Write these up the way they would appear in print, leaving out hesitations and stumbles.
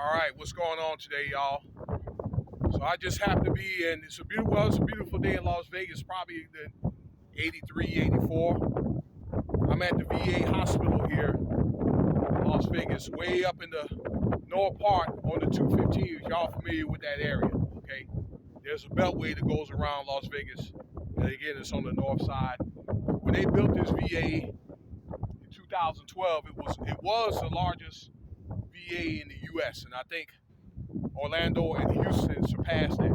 All right, what's going on today, y'all? So I just happened to be in. It's a beautiful day in Las Vegas. Probably the 83, 84. I'm at the VA hospital here in Las Vegas, way up in the north part on the 215. If y'all familiar with that area, okay? There's a beltway that goes around Las Vegas, and again, it's on the north side. When they built this VA in 2012, it was the largest VA in the U.S., and I think Orlando and Houston surpassed it.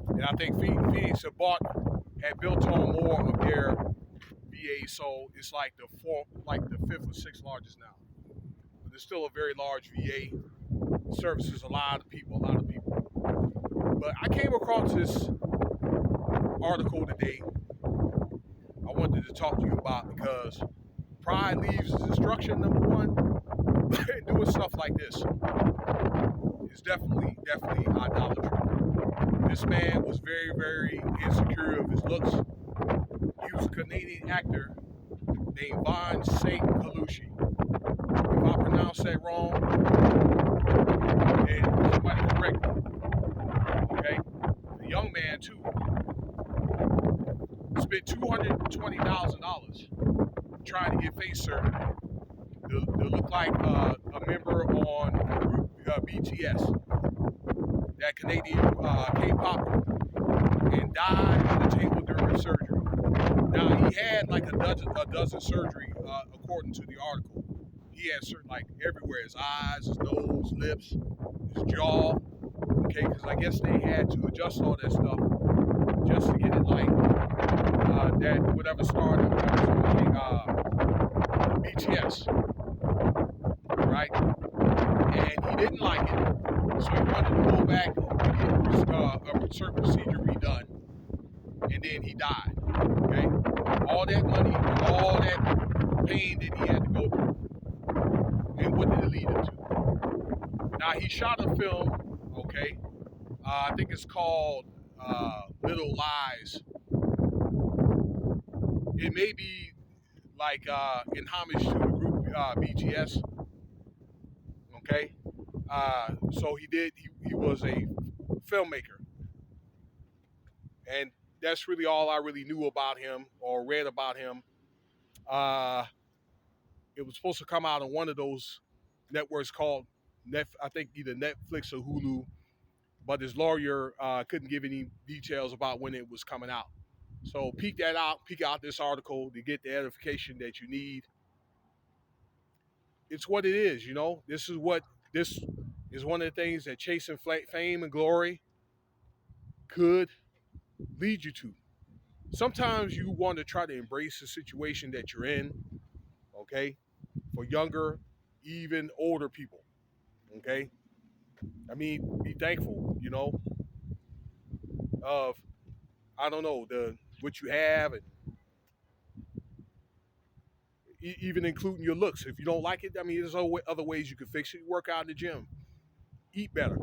And I think Phoenix had built on more of their VA, so it's like the fifth or sixth largest now. But it's still a very large VA. It services a lot of people. But I came across this article today I wanted to talk to you about because pride leads to destruction, number one. And doing stuff like this is definitely idolatry. This man was very, very insecure of his looks. He was a Canadian actor named St Colluci. If I pronounce that wrong, then somebody correct me. Okay? The young man, too, spent $220,000 trying to get face surgery to look like a member on BTS, that Canadian K-pop group, and died on the table during surgery. Now, he had like a dozen surgery, according to the article. He had certain, like, everywhere, his eyes, his nose, lips, his jaw, okay, because I guess they had to adjust all that stuff just to get it like that, whatever started, BTS, right? And he didn't like it, so he wanted to go back and get a certain procedure redone, and then he died, okay? All that money, all that pain that he had to go through, and what did it lead him to? Now, he shot a film, okay? I think it's called Little Lies. It may be like in homage to the group BTS, okay? So he was a filmmaker. And that's really all I really knew about him or read about him. It was supposed to come out on one of those networks called, I think either Netflix or Hulu, but his lawyer couldn't give any details about when it was coming out. So peek out this article to get the edification that you need. It's what it is, you know. This is one of the things that chasing fame and glory could lead you to. Sometimes you want to try to embrace the situation that you're in, okay? For younger, even older people, okay? I mean, be thankful, you know, of, I don't know, what you have, and even including your looks. If you don't like it, I mean, there's other ways you can fix it. Work out in the gym, eat better,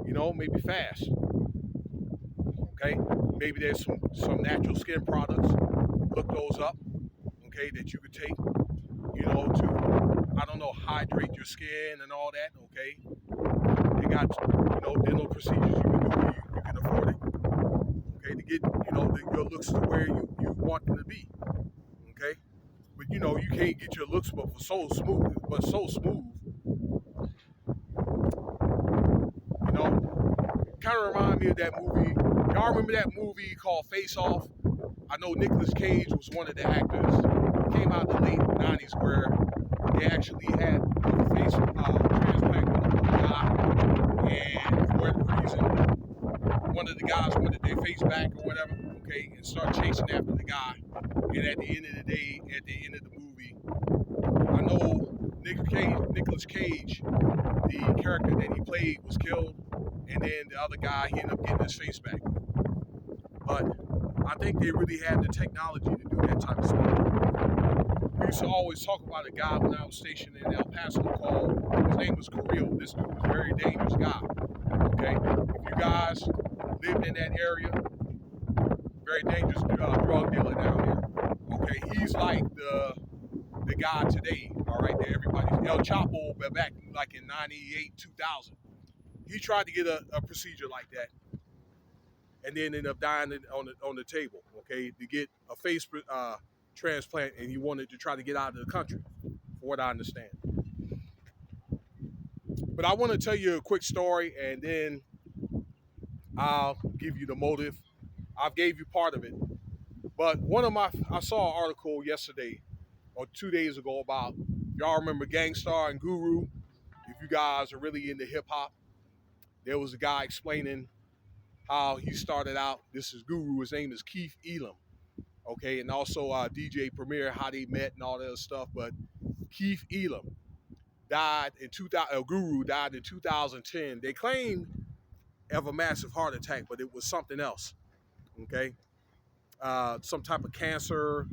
you know, maybe fast, okay? Maybe there's some natural skin products. Look those up, okay, that you could take, you know, to, I don't know, hydrate your skin and all that, okay? They got, you know, dental procedures you can do. You can afford it, okay, to get, you know, your looks to where you want them to be, okay? But, you know, you can't get your looks so smooth, you know? Kind of remind me of that movie. Y'all remember that movie called Face Off? I know Nicolas Cage was one of the actors. It came out in the late 90s where they actually had a face transplant with a guy, and for whatever reason, one of the guys wanted their face back or whatever, okay, and start chasing after the guy. And at the end of the day, at the end of the movie, I know Nicolas Cage, the character that he played, was killed, and then the other guy, he ended up getting his face back. But I think they really had the technology to do that type of stuff. We used to always talk about a guy when I was stationed in El Paso called, his name was Carrillo. This dude was a very dangerous guy, okay? If you guys lived in that area, very dangerous drug dealer down there, okay? He's like the guy today, all right, that everybody's El Chapo, but back like in 98, 2000. he tried to get a procedure like that, and then ended up dying on the table. Okay, to get a face transplant, and he wanted to try to get out of the country, for what I understand. But I want to tell you a quick story, and then I'll give you the motive. I've gave you part of it, but I saw an article yesterday or 2 days ago about, y'all remember Gangstar and Guru. If you guys are really into hip hop, there was a guy explaining how he started out. This is Guru. His name is Keith Elam. Okay, and also DJ Premier, how they met and all that other stuff. But Keith Elam died in 2000. Guru died in 2010. They claimed of a massive heart attack, but it was something else. Okay, some type of cancer,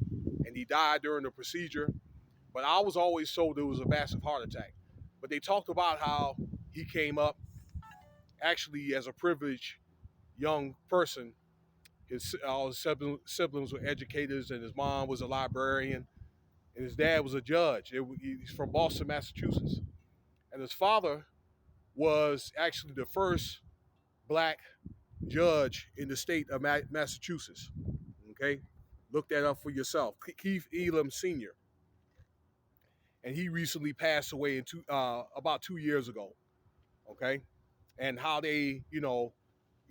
and he died during the procedure. But I was always told it was a massive heart attack. But they talked about how he came up actually as a privileged young person. All his siblings were educators, and his mom was a librarian, and his dad was a judge. He's from Boston, Massachusetts, and his father was actually the first black judge in the state of Massachusetts. Okay, look that up for yourself. Keith Elam Sr., and he recently passed away about 2 years ago. Okay, and how they,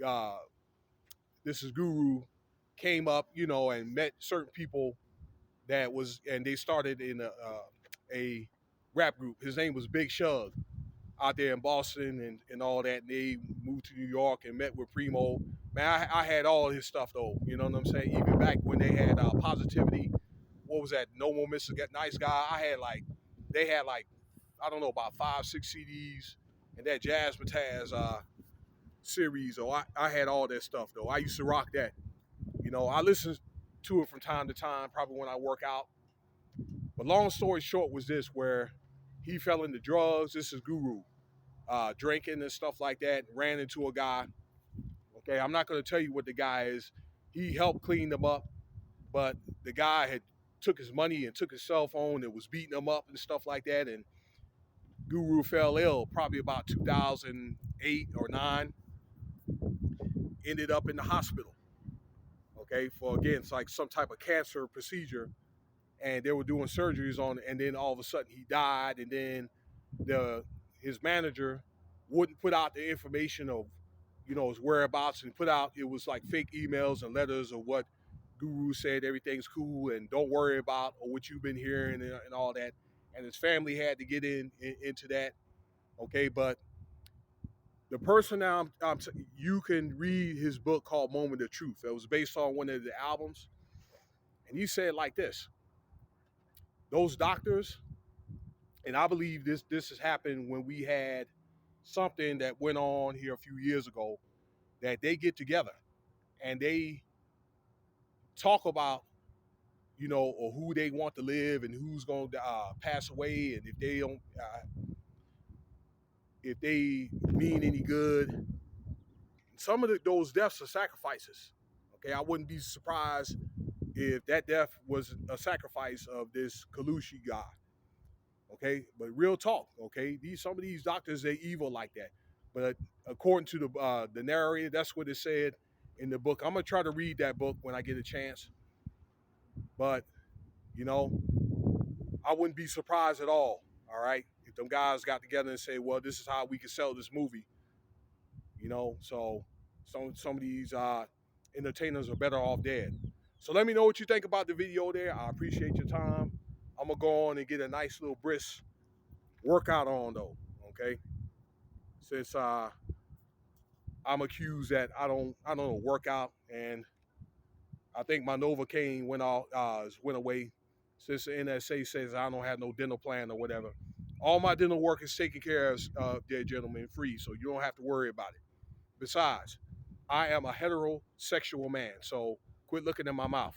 uh, this is Guru, came up, and met certain people and they started in a rap group. His name was Big Shug, out there in Boston and all that. And they moved to New York and met with Primo. Man, I had all his stuff though. You know what I'm saying? Even back when they had Positivity, what was that? No More Mr. Get Nice Guy. They had like, I don't know, about 5, 6 CDs, and that Jazz Mataz series. Oh, I had all that stuff though. I used to rock that. I listened to it from time to time, probably when I work out. But long story short was this, where he fell into drugs. This is Guru, drinking and stuff like that. Ran into a guy. Okay, I'm not going to tell you what the guy is. He helped clean them up, but the guy had took his money and took his cell phone and was beating him up and stuff like that. And Guru fell ill probably about 2008 or 9. Ended up in the hospital. Okay, for again, it's like some type of cancer procedure, and they were doing surgeries on it, and then all of a sudden he died, and then his manager wouldn't put out the information of his whereabouts, and put out, it was like fake emails and letters of what Guru said, everything's cool and don't worry about, or what you've been hearing, and all that. And his family had to get into that. Okay, but the person now, you can read his book called Moment of Truth. It was based on one of the albums, and he said like this: those doctors, and I believe this has happened when we had something that went on here a few years ago, that they get together and they talk about, or who they want to live and who's going to pass away, and if they mean any good. Some of those deaths are sacrifices. Okay, I wouldn't be surprised if that death was a sacrifice of this Colluci guy. Okay, but real talk. Okay, some of these doctors, they evil like that. But according to the narrator, that's what it said in the book. I'm gonna try to read that book when I get a chance. But you know, I wouldn't be surprised at all. All right, if them guys got together and say, "Well, this is how we can sell this movie," So some of these entertainers are better off dead. So let me know what you think about the video there. I appreciate your time. I'm gonna go on and get a nice little brisk workout on though. Okay, since I'm accused that I don't work out, and I think my Novocaine went away since the NSA says I don't have no dental plan or whatever. All my dental work is taken care of, dear gentlemen, free, so you don't have to worry about it. Besides, I am a heterosexual man, so quit looking in my mouth.